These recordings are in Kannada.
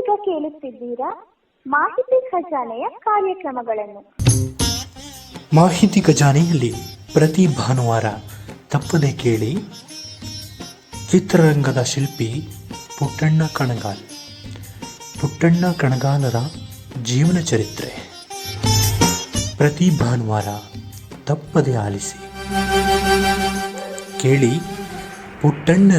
ನೀವೀಗ ಕೇಳುತ್ತಿದ್ದೀರಾ ಮಾಹಿತಿ ಖಜಾನೆಯ ಕಾರ್ಯಕ್ರಮಗಳನ್ನು. ಮಾಹಿತಿ ಖಜಾನೆಯಲ್ಲಿ ಪ್ರತಿ ಭಾನುವಾರ ತಪ್ಪದೆ ಕೇಳಿ ಚಿತ್ರರಂಗದ ಶಿಲ್ಪಿ ಪುಟ್ಟಣ್ಣ ಕಣಗಾಲ್. ಪುಟ್ಟಣ್ಣ ಕಣಗಾಲರ ಜೀವನ ಚರಿತ್ರೆ ಪ್ರತಿ ಭಾನುವಾರ ತಪ್ಪದೆ ಆಲಿಸಿ ಕೇಳಿ. ಪುಟ್ಟಣ್ಣ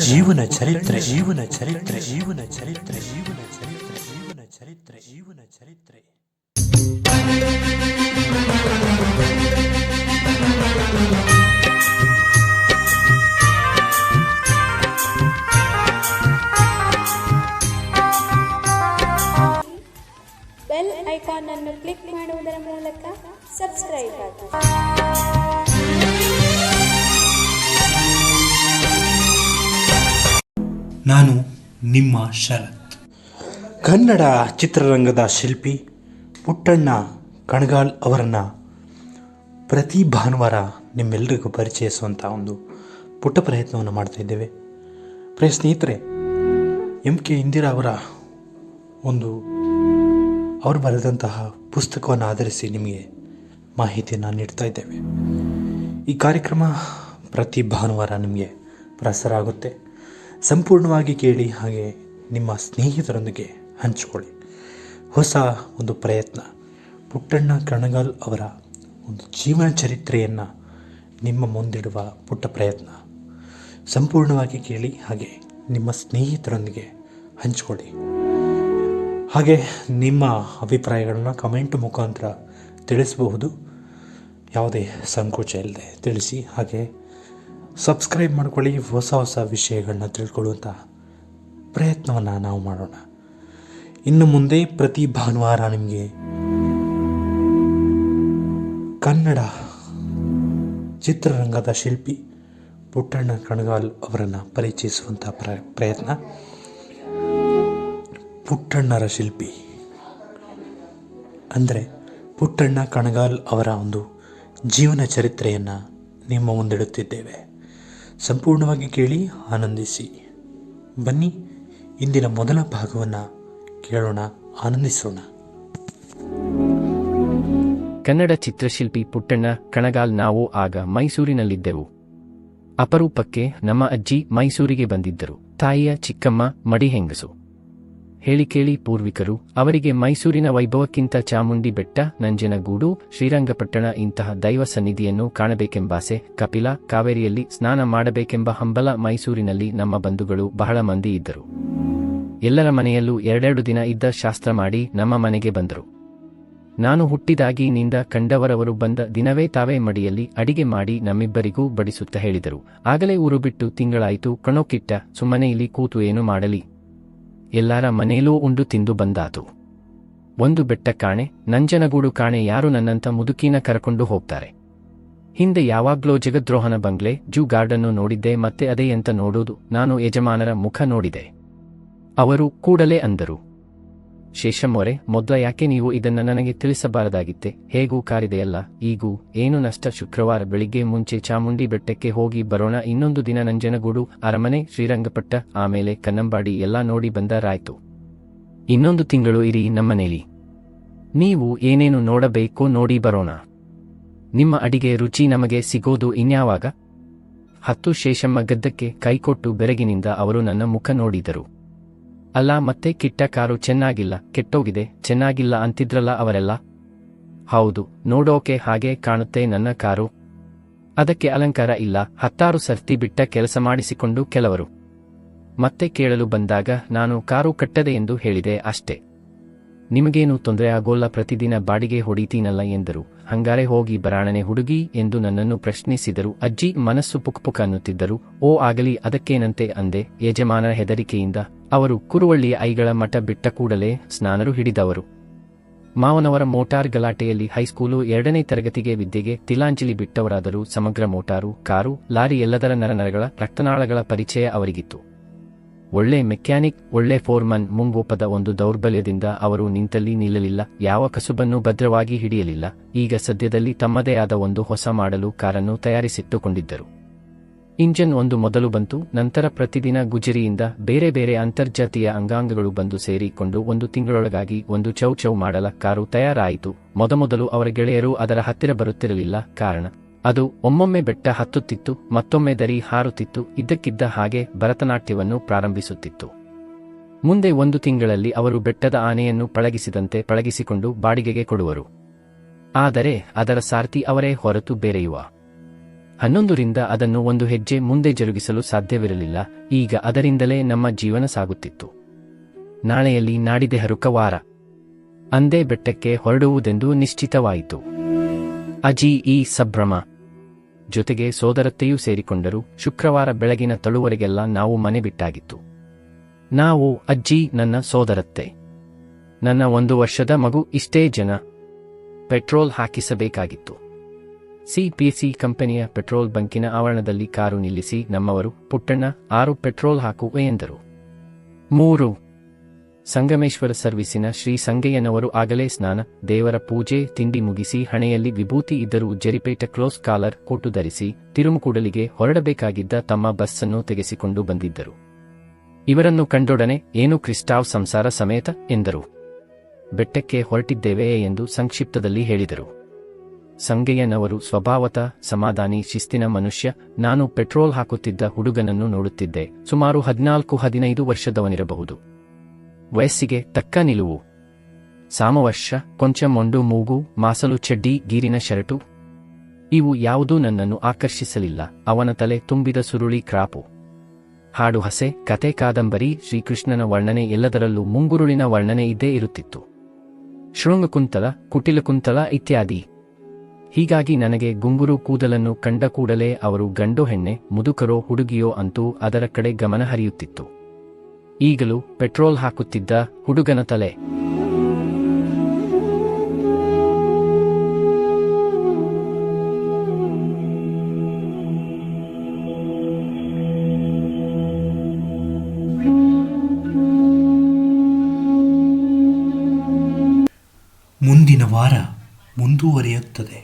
ಜೀವನ ಚರಿತ್ರೆ ಜೀವನ ಚರಿತ್ರೆ ಜೀವನ ಚರಿತ್ರೆ ಜೀವನ ಚರಿತ್ರೆ ಜೀವನ ಚರಿತ್ರೆ ಜೀವನ ಚರಿತ್ರೆ. ಬೆಲ್ ಐಕಾನ್ ಅನ್ನು ಕ್ಲಿಕ್ ಮಾಡುವುದರ ಮೂಲಕ ಸಬ್ಸ್ಕ್ರೈಬ್ ಆಗಿ. ನಾನು ನಿಮ್ಮ ಶರತ್. ಕನ್ನಡ ಚಿತ್ರರಂಗದ ಶಿಲ್ಪಿ ಪುಟ್ಟಣ್ಣ ಕಣಗಾಲ್ ಅವರನ್ನು ಪ್ರತಿ ಭಾನುವಾರ ನಿಮ್ಮೆಲ್ಲರಿಗೂ ಪರಿಚಯಿಸುವಂಥ ಒಂದು ಪುಟ್ಟ ಪ್ರಯತ್ನವನ್ನು ಮಾಡ್ತಾ ಇದ್ದೇವೆ. ಸ್ನೇಹಿತರೆ, MK ಇಂದಿರಾ ಅವರ ಅವರು ಬರೆದಂತಹ ಪುಸ್ತಕವನ್ನು ಆಧರಿಸಿ ನಿಮಗೆ ಮಾಹಿತಿಯನ್ನು ನೀಡ್ತಾ ಇದ್ದೇವೆ. ಈ ಕಾರ್ಯಕ್ರಮ ಪ್ರತಿ ಭಾನುವಾರ ನಿಮಗೆ ಪ್ರಸಾರ ಆಗುತ್ತೆ. ಸಂಪೂರ್ಣವಾಗಿ ಕೇಳಿ, ಹಾಗೆ ನಿಮ್ಮ ಸ್ನೇಹಿತರೊಂದಿಗೆ ಹಂಚಿಕೊಳ್ಳಿ. ಹೊಸ ಒಂದು ಪ್ರಯತ್ನ, ಪುಟ್ಟಣ್ಣ ಕಣಗಾಲ್ ಅವರ ಒಂದು ಜೀವನ ಚರಿತ್ರೆಯನ್ನು ನಿಮ್ಮ ಮುಂದಿಡುವ ಪುಟ್ಟ ಪ್ರಯತ್ನ. ಸಂಪೂರ್ಣವಾಗಿ ಕೇಳಿ, ಹಾಗೆ ನಿಮ್ಮ ಸ್ನೇಹಿತರೊಂದಿಗೆ ಹಂಚಿಕೊಳ್ಳಿ. ಹಾಗೆ ನಿಮ್ಮ ಅಭಿಪ್ರಾಯಗಳನ್ನು ಕಮೆಂಟ್ ಮುಖಾಂತರ ತಿಳಿಸಬಹುದು. ಯಾವುದೇ ಸಂಕೋಚ ಇಲ್ಲದೆ ತಿಳಿಸಿ. ಹಾಗೆ ಸಬ್ಸ್ಕ್ರೈಬ್ ಮಾಡಿಕೊಳ್ಳಿ. ಹೊಸ ಹೊಸ ವಿಷಯಗಳನ್ನ ತಿಳ್ಕೊಳ್ಳುವಂಥ ಪ್ರಯತ್ನವನ್ನು ನಾವು ಮಾಡೋಣ. ಇನ್ನು ಮುಂದೆ ಪ್ರತಿ ಭಾನುವಾರ ನಿಮಗೆ ಕನ್ನಡ ಚಿತ್ರರಂಗದ ಶಿಲ್ಪಿ ಪುಟ್ಟಣ್ಣ ಕಣಗಾಲ್ ಅವರನ್ನು ಪರಿಚಯಿಸುವಂಥ ಪ್ರಯತ್ನ. ಪುಟ್ಟಣ್ಣರ ಶಿಲ್ಪಿ ಅಂದರೆ ಪುಟ್ಟಣ್ಣ ಕಣಗಾಲ್ ಅವರ ಒಂದು ಜೀವನ ಚರಿತ್ರೆಯನ್ನು ನಿಮ್ಮ ಮುಂದಿಡುತ್ತಿದ್ದೇವೆ. ಸಂಪೂರ್ಣವಾಗಿ ಕೇಳಿ, ಆನಂದಿಸಿ. ಬನ್ನಿ, ಇಂದಿನ ಮೊದಲ ಭಾಗವನ್ನು ಕೇಳೋಣ, ಆನಂದಿಸೋಣ. ಕನ್ನಡ ಚಿತ್ರಶಿಲ್ಪಿ ಪುಟ್ಟಣ್ಣ ಕಣಗಾಲ್. ನಾವು ಆಗ ಮೈಸೂರಿನಲ್ಲಿದ್ದೆವು. ಅಪರೂಪಕ್ಕೆ ನಮ್ಮ ಅಜ್ಜಿ ಮೈಸೂರಿಗೆ ಬಂದಿದ್ದರು. ತಾಯಿಯ ಚಿಕ್ಕಮ್ಮ ಮಡಿ ಹೆಂಗಸು. ಹೇಳಿ ಕೇಳಿ ಪೂರ್ವಿಕರು. ಅವರಿಗೆ ಮೈಸೂರಿನ ವೈಭವಕ್ಕಿಂತ ಚಾಮುಂಡಿ ಬೆಟ್ಟ, ನಂಜನಗೂಡು, ಶ್ರೀರಂಗಪಟ್ಟಣ ಇಂತಹ ದೈವ ಸನ್ನಿಧಿಯನ್ನು ಕಾಣಬೇಕೆಂಬಾಸೆ. ಕಪಿಲ, ಕಾವೇರಿಯಲ್ಲಿ ಸ್ನಾನ ಮಾಡಬೇಕೆಂಬ ಹಂಬಲ. ಮೈಸೂರಿನಲ್ಲಿ ನಮ್ಮ ಬಂಧುಗಳು ಬಹಳ ಮಂದಿ ಇದ್ದರು. ಎಲ್ಲರ ಮನೆಯಲ್ಲೂ 2 ದಿನ ಇದ್ದ ಶಾಸ್ತ್ರ ಮಾಡಿ ನಮ್ಮ ಮನೆಗೆ ಬಂದರು. ನಾನು ಹುಟ್ಟಿದಾಗಿನಿಂದ ಕಂಡವರವರು ಬಂದ ದಿನವೇ ತಾವೇ ಮಡಿಯಲ್ಲಿ ಅಡಿಗೆ ಮಾಡಿ ನಮ್ಮಿಬ್ಬರಿಗೂ ಬಡಿಸುತ್ತಾ ಹೇಳಿದರು. ಆಗಲೇ ಊರು ಬಿಟ್ಟು ತಿಂಗಳಾಯಿತು ಕಣೋಕಿಟ್ಟ. ಸುಮ್ಮನೆ ಇಲ್ಲಿ ಕೂತು ಏನು ಮಾಡಲಿ, ಎಲ್ಲರ ಮನೆಯಲ್ಲೂ ಉಂಡು ತಿಂದು ಬಂದಾತು. ಒಂದು ಬೆಟ್ಟ ಕಾಣೆ, ನಂಜನಗೂಡು ಕಾಣೆ. ಯಾರು ನನ್ನಂತ ಮುದುಕಿನ ಕರಕೊಂಡು ಹೋಗ್ತಾರೆ? ಹಿಂದೆ ಯಾವಾಗ್ಲೋ ಜಗದ್ರೋಹನ ಬಂಗ್ಲೆ, ಜೂ ಗಾರ್ಡನ್ನು ನೋಡಿದ್ದೆ. ಮತ್ತೆ ಅದೇ ಅಂತ ನೋಡೋದು. ನಾನು ಯಜಮಾನರ ಮುಖ ನೋಡಿದೆ. ಅವರು ಕೂಡಲೇ ಅಂದರು, ಶೇಷಮ್ಮೋರೆ, ಮೊದಲ ಯಾಕೆ ನೀವು ಇದನ್ನ ನನಗೆ ತಿಳಿಸಬಾರದಾಗಿತ್ತೆ? ಹೇಗೂ ಕಾರಿದೆಯಲ್ಲ, ಈಗೂ ಏನು ನಷ್ಟ? ಶುಕ್ರವಾರ ಬೆಳಿಗ್ಗೆ ಮುಂಚೆ ಚಾಮುಂಡಿ ಬೆಟ್ಟಕ್ಕೆ ಹೋಗಿ ಬರೋಣ. ಇನ್ನೊಂದು ದಿನ ನಂಜನಗೂಡು, ಅರಮನೆ, ಶ್ರೀರಂಗಪಟ್ಟ, ಆಮೇಲೆ ಕನ್ನಂಬಾಡಿ ಎಲ್ಲ ನೋಡಿ ಬಂದರಾಯ್ತು. ಇನ್ನೊಂದು ತಿಂಗಳು ಇರಿ ನಮ್ಮನೇಲಿ. ನೀವು ಏನೇನು ನೋಡಬೇಕೋ ನೋಡಿ ಬರೋಣ. ನಿಮ್ಮ ಅಡಿಗೆ ರುಚಿ ನಮಗೆ ಸಿಗೋದು ಇನ್ಯಾವಾಗ? 10 ಶೇಷಮ್ಮ ಗದ್ದಕ್ಕೆ ಕೈಕೊಟ್ಟು ಬೆರಗಿನಿಂದ ಅವರು ನನ್ನ ಮುಖ ನೋಡಿದರು. ಅಲ್ಲ, ಮತ್ತೆ ಕಿಟ್ಟ ಕಾರು ಚೆನ್ನಾಗಿಲ್ಲ, ಕೆಟ್ಟೋಗಿದೆ, ಚೆನ್ನಾಗಿಲ್ಲ ಅಂತಿದ್ರಲ್ಲ ಅವರೆಲ್ಲ? ಹೌದು, ನೋಡೋಕೆ ಹಾಗೆ ಕಾಣುತ್ತೆ ನನ್ನ ಕಾರು. ಅದಕ್ಕೆ ಅಲಂಕಾರ ಇಲ್ಲ. 10 ಸರ್ತಿ ಬಿಟ್ಟ ಕೆಲಸ ಮಾಡಿಸಿಕೊಂಡು ಕೆಲವರು. ಮತ್ತೆ ಕೇಳಲು ಬಂದಾಗ ನಾನು ಕಾರು ಕಟ್ಟದೆ ಎಂದು ಹೇಳಿದೆ ಅಷ್ಟೇ. ನಿಮಗೇನು ತೊಂದರೆ ಆಗೋಲ್ಲ, ಪ್ರತಿದಿನ ಬಾಡಿಗೆ ಹೊಡಿತೀನಲ್ಲ ಎಂದರು. ಹಂಗಾರೆ ಹೋಗಿ ಬರಾಣನೆ ಹುಡುಗಿ ಎಂದು ನನ್ನನ್ನು ಪ್ರಶ್ನಿಸಿದರು. ಅಜ್ಜಿ ಮನಸ್ಸು ಪುಕ್ಪುಕ್ ಅನ್ನುತ್ತಿದ್ದರು. ಓ ಆಗಲಿ, ಅದಕ್ಕೇನಂತೆ ಅಂದೆ ಯಜಮಾನರ ಹೆದರಿಕೆಯಿಂದ. ಅವರು ಕುರುವಳ್ಳಿಯ ಐಗಳ ಮಠ ಬಿಟ್ಟ ಕೂಡಲೇ ಸ್ನಾನರು ಹಿಡಿದವರು. ಮಾವನವರ ಮೋಟಾರ್ ಗಲಾಟೆಯಲ್ಲಿ ಹೈಸ್ಕೂಲು 2ನೇ ತರಗತಿಗೆ ವಿದ್ಯೆಗೆ ತಿಲಾಂಜಲಿ ಬಿಟ್ಟವರಾದರೂ ಸಮಗ್ರ ಮೋಟಾರು, ಕಾರು, ಲಾರಿ ಎಲ್ಲದರ ನರನರಗಳ ರಕ್ತನಾಳಗಳ ಪರಿಚಯ ಅವರಿಗಿತ್ತು. ಒಳ್ಳೆ ಮೆಕ್ಯಾನಿಕ್, ಒಳ್ಳೆ ಫೋರ್ಮನ್. ಮುಂಗೋಪದ ಒಂದು ದೌರ್ಬಲ್ಯದಿಂದ ಅವರು ನಿಂತಲ್ಲಿ ನಿಲ್ಲಲಿಲ್ಲ, ಯಾವ ಕಸುಬನ್ನು ಭದ್ರವಾಗಿ ಹಿಡಿಯಲಿಲ್ಲ. ಈಗ ಸದ್ಯದಲ್ಲಿ ತಮ್ಮದೇ ಆದ ಒಂದು ಹೊಸ ಮಾಡಲು ಕಾರನ್ನು ತಯಾರಿಸಿಟ್ಟುಕೊಂಡಿದ್ದರು. ಇಂಜನ್ ಒಂದು ಮೊದಲು ಬಂತು, ನಂತರ ಪ್ರತಿದಿನ ಗುಜರಿಯಿಂದ ಬೇರೆ ಬೇರೆ ಅಂತರ್ಜಾತೀಯ ಅಂಗಾಂಗಗಳು ಬಂದು ಸೇರಿಕೊಂಡು 1 ತಿಂಗಳೊಳಗಾಗಿ ಒಂದು ಚೌ ಮಾಡಲ ಕಾರು ತಯಾರಾಯಿತು. ಮೊದಮೊದಲು ಅವರ ಗೆಳೆಯರು ಅದರ ಹತ್ತಿರ ಬರುತ್ತಿರಲಿಲ್ಲ. ಕಾರಣ ಅದು ಒಮ್ಮೊಮ್ಮೆ ಬೆಟ್ಟ ಹತ್ತುತ್ತಿತ್ತು, ಮತ್ತೊಮ್ಮೆ ದರಿ ಹಾರುತ್ತಿತ್ತು, ಇದ್ದಕ್ಕಿದ್ದ ಹಾಗೆ ಭರತನಾಟ್ಯವನ್ನು ಪ್ರಾರಂಭಿಸುತ್ತಿತ್ತು. ಮುಂದೆ 1 ತಿಂಗಳಲ್ಲಿ ಅವರು ಬೆಟ್ಟದ ಆನೆಯನ್ನು ಪಳಗಿಸಿದಂತೆ ಪಳಗಿಸಿಕೊಂಡು ಬಾಡಿಗೆಗೆ ಕೊಡುವರು. ಆದರೆ ಅದರ ಸಾರಥಿ ಅವರೇ ಹೊರತು ಬೇರೆಯುವ 11ರಿಂದ ಅದನ್ನು 1 ಹೆಜ್ಜೆ ಮುಂದೆ ಜರುಗಿಸಲು ಸಾಧ್ಯವಿರಲಿಲ್ಲ. ಈಗ ಅದರಿಂದಲೇ ನಮ್ಮ ಜೀವನ ಸಾಗುತ್ತಿತ್ತು. ನಾಳೆಯಲ್ಲಿ ನಾಡಿದೆ ಹರುಕವಾರ ಅಂದೇ ಬೆಟ್ಟಕ್ಕೆ ಹೊರಡುವುದೆಂದು ನಿಶ್ಚಿತವಾಯಿತು. ಅಜ್ಜಿ ಈ ಸಂಭ್ರಮ ಜೊತೆಗೆ ಸೋದರತ್ತೆಯೂ ಸೇರಿಕೊಂಡರು. ಶುಕ್ರವಾರ ಬೆಳಗಿನ ತಳುವರೆಗೆಲ್ಲ ನಾವು ಮನೆ ಬಿಟ್ಟಾಗಿತ್ತು. ನಾವು, ಅಜ್ಜಿ, ನನ್ನ ಸೋದರತ್ತೆ, ನನ್ನ 1 ವರ್ಷದ ಮಗು, ಇಷ್ಟೇ ಜನ. ಪೆಟ್ರೋಲ್ ಹಾಕಿಸಬೇಕಾಗಿತ್ತು. CPC ಕಂಪನಿಯ ಪೆಟ್ರೋಲ್ ಬಂಕಿನ ಆವರಣದಲ್ಲಿ ಕಾರು ನಿಲ್ಲಿಸಿ ನಮ್ಮವರು, ಪುಟ್ಟಣ್ಣ 6 ಪೆಟ್ರೋಲ್ ಹಾಕು ಎಂದರು. 3 ಸಂಗಮೇಶ್ವರ ಸರ್ವಿಸಿನ ಶ್ರೀ ಸಂಗಯ್ಯನವರು ಆಗಲೇ ಸ್ನಾನ, ದೇವರ ಪೂಜೆ, ತಿಂಡಿ ಮುಗಿಸಿ ಹಣೆಯಲ್ಲಿ ವಿಭೂತಿ ಇದ್ದರೂ ಜರಿಪೇಟ ಕ್ಲೋಸ್ ಕಾಲರ್ ಕೋಟು ಧರಿಸಿ ತಿರುಮುಕೂಡಲಿಗೆ ಹೊರಡಬೇಕಾಗಿದ್ದ ತಮ್ಮ ಬಸ್ಸನ್ನು ತೆಗೆಸಿಕೊಂಡು ಬಂದಿದ್ದರು. ಇವರನ್ನು ಕಂಡೊಡನೆ, ಏನು ಕ್ರಿಸ್ಟಾವ್ ಸಂಸಾರ ಸಮೇತ ಎಂದರು. ಬೆಟ್ಟಕ್ಕೆ ಹೊರಟಿದ್ದೇವೆ ಎಂದು ಸಂಕ್ಷಿಪ್ತದಲ್ಲಿ ಹೇಳಿದರು. ಸಂಗಯ್ಯನವರು ಸ್ವಭಾವತಃ ಸಮಾಧಾನಿ, ಶಿಸ್ತಿನ ಮನುಷ್ಯ. ನಾನು ಪೆಟ್ರೋಲ್ ಹಾಕುತ್ತಿದ್ದ ಹುಡುಗನನ್ನು ನೋಡುತ್ತಿದ್ದೆ. ಸುಮಾರು 14-15 ವರ್ಷದವನಿರಬಹುದು. ವಯಸ್ಸಿಗೆ ತಕ್ಕ ನಿಲುವು, ಸಾಮವರ್ಷ, ಕೊಂಚ ಮೊಂಡು ಮೂಗು, ಮಾಸಲು ಚಡ್ಡಿ, ಗೀರಿನ ಶರ್ಟು. ಇವು ಯಾವುದೂ ನನ್ನನ್ನು ಆಕರ್ಷಿಸಲಿಲ್ಲ. ಅವನ ತಲೆ ತುಂಬಿದ ಸುರುಳಿ ಕ್ರಾಪು, ಹಾಡು, ಹಸೆ, ಕತೆ, ಕಾದಂಬರಿ, ಶ್ರೀಕೃಷ್ಣನ ವರ್ಣನೆ, ಎಲ್ಲದರಲ್ಲೂ ಮುಂಗುರುಳಿನ ವರ್ಣನೆ ಇದ್ದೇ ಇರುತ್ತಿತ್ತು. ಶೃಂಗಕುಂತಲ, ಕುಟಿಲಕುಂತಲ ಇತ್ಯಾದಿ. ಹೀಗಾಗಿ ನನಗೆ ಗುಂಗುರು ಕೂದಲನ್ನು ಕಂಡ ಕೂಡಲೇ ಅವರು ಗಂಡೋ ಹೆಣ್ಣೆ, ಮುದುಕರೋ ಹುಡುಗಿಯೋ ಅಂತೂ ಅದರ ಕಡೆ ಗಮನ ಹರಿಯುತ್ತಿತ್ತು. ಈಗಲೂ ಪೆಟ್ರೋಲ್ ಹಾಕುತ್ತಿದ್ದ ಹುಡುಗನ ತಲೆ ಮುಂದಿನ ವಾರ ಮುಂದುವರಿಯುತ್ತದೆ.